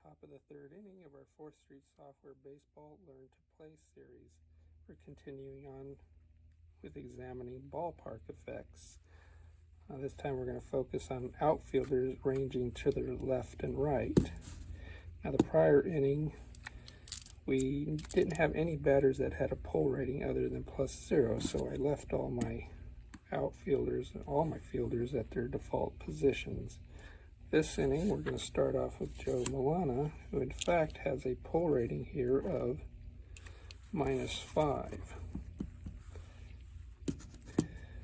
top of the third inning of our 4th Street Software Baseball Learn to Play series. We're continuing on with examining ballpark effects. This time we're going to focus on outfielders ranging to their left and right. Now, the prior inning, we didn't have any batters that had a pull rating other than +0, so I left all my outfielders, all my fielders at their default positions. This inning, we're going to start off with Joe Milana, who in fact has a pull rating here of -5.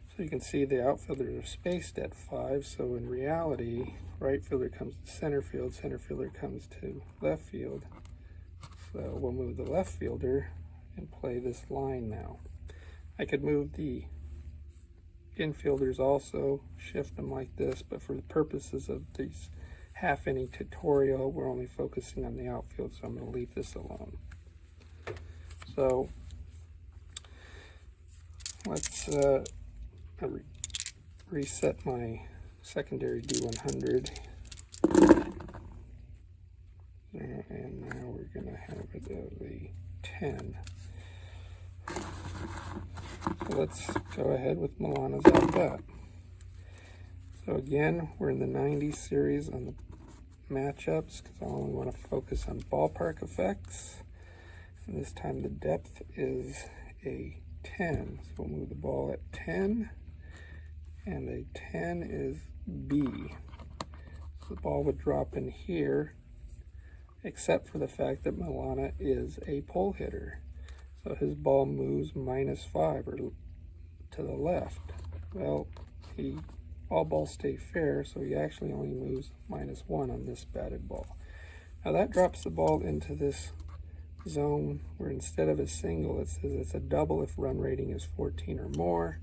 So you can see the outfielders are spaced at 5, so in reality, right fielder comes to center fielder comes to left field. So we'll move the left fielder and play this line now. I could move the infielders also, shift them like this, but for the purposes of this half-inning tutorial, we're only focusing on the outfield, so I'm going to leave this alone. So let's reset my secondary D100, and now we're going to have it as a 10. So let's go ahead with Milana's at bat. So again, we're in the 90 series on the matchups because I only want to focus on ballpark effects. And this time the depth is a 10. So we'll move the ball at 10, and a 10 is B. So the ball would drop in here, except for the fact that Milana is a pull hitter. So his ball moves -5 or to the left. Well, all balls stay fair, so he actually only moves -1 on this batted ball. Now that drops the ball into this zone where instead of a single, it says it's a double if run rating is 14 or more.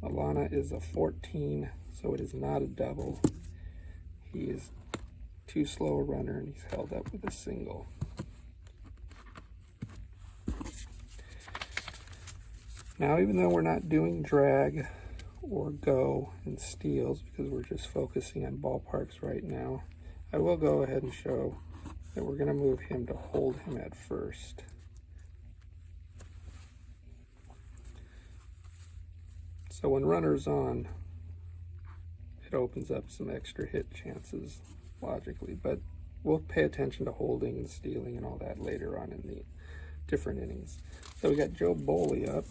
Milana is a 14, so it is not a double. He is too slow a runner, and he's held up with a single. Now, even though we're not doing drag or go and steals because we're just focusing on ballparks right now, I will go ahead and show that we're going to move him to hold him at first. So when runner's on, it opens up some extra hit chances logically, but we'll pay attention to holding and stealing and all that later on in the different innings. So we got Joe Boley up.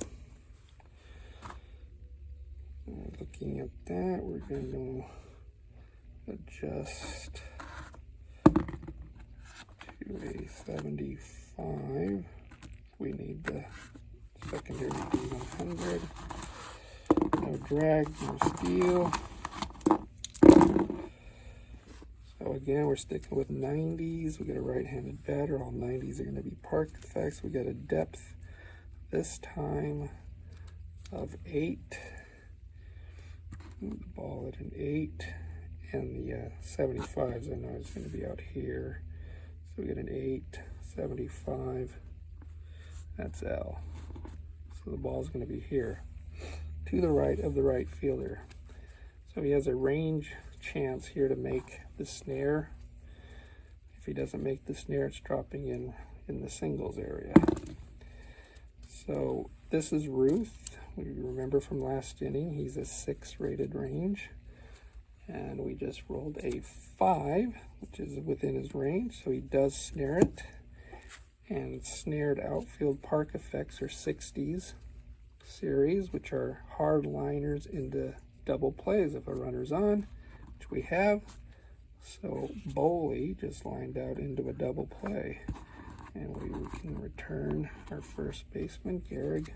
Looking at that, we're going to adjust to a 75. We need the secondary D100. No drag, no steal. So again, we're sticking with 90s. We got a right-handed batter. All 90s are going to be park effects. We got a depth this time of 8. Move the ball at an 8, and the 75s I know is going to be out here. So we get an 8, 75, that's L. So the ball's going to be here, to the right of the right fielder. So he has a range chance here to make the snare. If he doesn't make the snare, it's dropping in the singles area. So this is Ruth. We remember from last inning, he's a 6 rated range. And we just rolled a 5, which is within his range, so he does snare it. And snared outfield park effects are 60s series, which are hard liners into double plays if a runner's on, which we have. So Boley just lined out into a double play. And we can return our first baseman, Gehrig,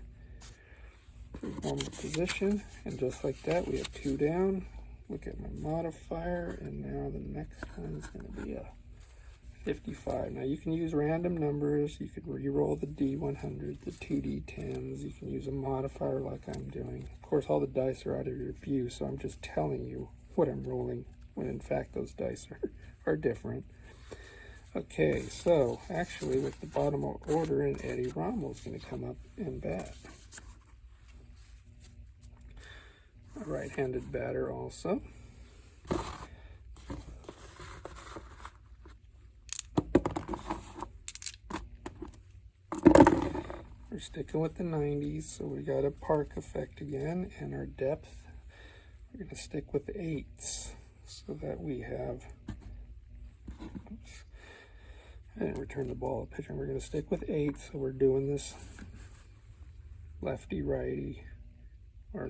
to normal position. And just like that, we have 2 down. Look at my modifier, and now the next one's going to be a 55. Now you can use random numbers. You could re-roll the D100, the 2D10s. You can use a modifier like I'm doing. Of course, all the dice are out of your view, so I'm just telling you what I'm rolling, when in fact those dice are different. Okay, so actually with the bottom order, and Eddie Rommel's going to come up and bat. A right-handed batter also. sticking with the 90s, so we got a park effect again, and our depth, we're going to stick with 8s, so that we have, oops, I didn't return the ball to pitcher. We're going to stick with 8, so we're doing this lefty-righty, or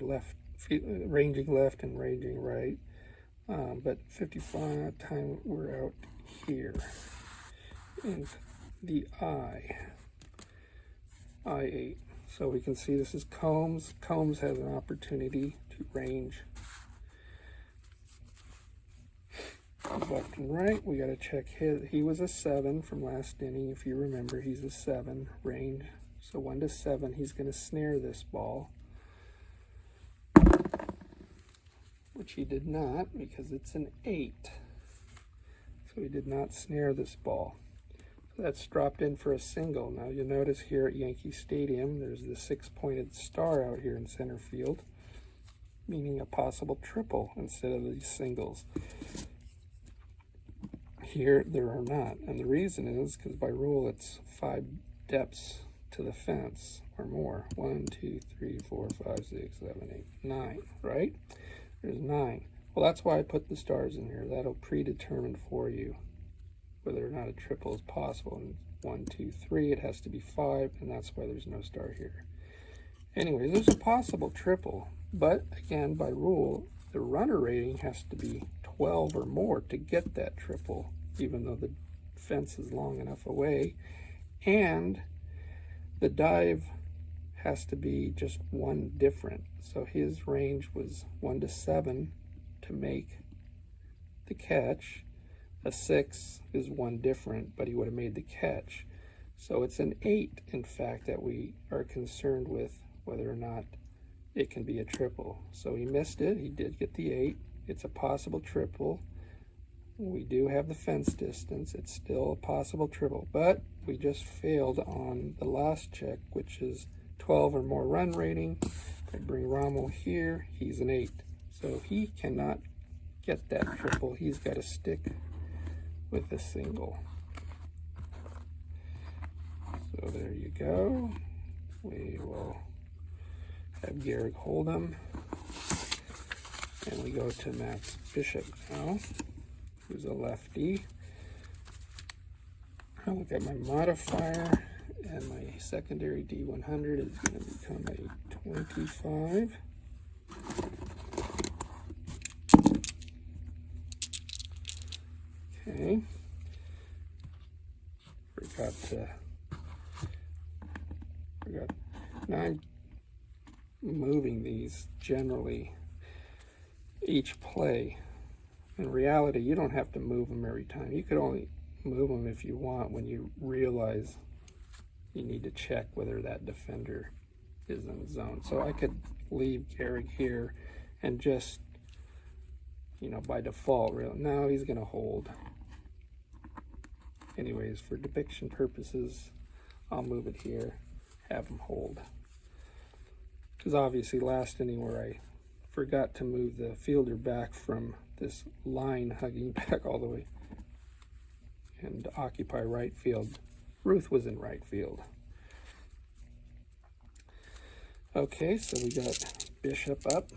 ranging left and ranging right, but 55 time we're out here in the I8. So we can see this is Combs. Combs has an opportunity to range left and right. We got to check his. He was a 7 from last inning. If you remember, he's a 7 range. So 1 to 7, he's going to snare this ball, which he did not because it's an 8. So he did not snare this ball. So that's dropped in for a single. Now you'll notice here at Yankee Stadium, there's the 6-pointed star out here in center field, meaning a possible triple instead of these singles. Here there are not, and the reason is because by rule it's 5 depths to the fence or more. 1, 2, 3, 4, 5, 6, 7, 8, 9, right? There's 9. Well, that's why I put the stars in here. That'll predetermine for you whether or not a triple is possible. And 1, 2, 3, it has to be 5, and that's why there's no star here. Anyways, there's a possible triple, but again, by rule, the runner rating has to be 12 or more to get that triple, even though the fence is long enough away, and the dive has to be just 1 different. So his range was 1 to 7 to make the catch. A 6 is 1 different, but he would have made the catch. So it's an 8, in fact, that we are concerned with whether or not it can be a triple. So he missed it. He did get the 8. It's a possible triple. We do have the fence distance. It's still a possible triple, but we just failed on the last check, which is 12 or more run rating. If I bring Rommel here, he's an 8. So he cannot get that triple. He's got to stick with the single. So there you go. We will have Garrick hold him. And we go to Max Bishop now, who's a lefty. I'll look at my modifier, and my secondary D100 is going to become a 25. Okay. Now I'm moving these generally each play. In reality, you don't have to move them every time. You could only move them if you want when you realize you need to check whether that defender is in the zone. So I could leave Garrick here and just, by default, now he's going to hold. Anyways, for depiction purposes, I'll move it here, have him hold. Because obviously last inning where I forgot to move the fielder back from this line hugging back all the way and occupy right field, Ruth was in right field. Okay, so we got Bishop up.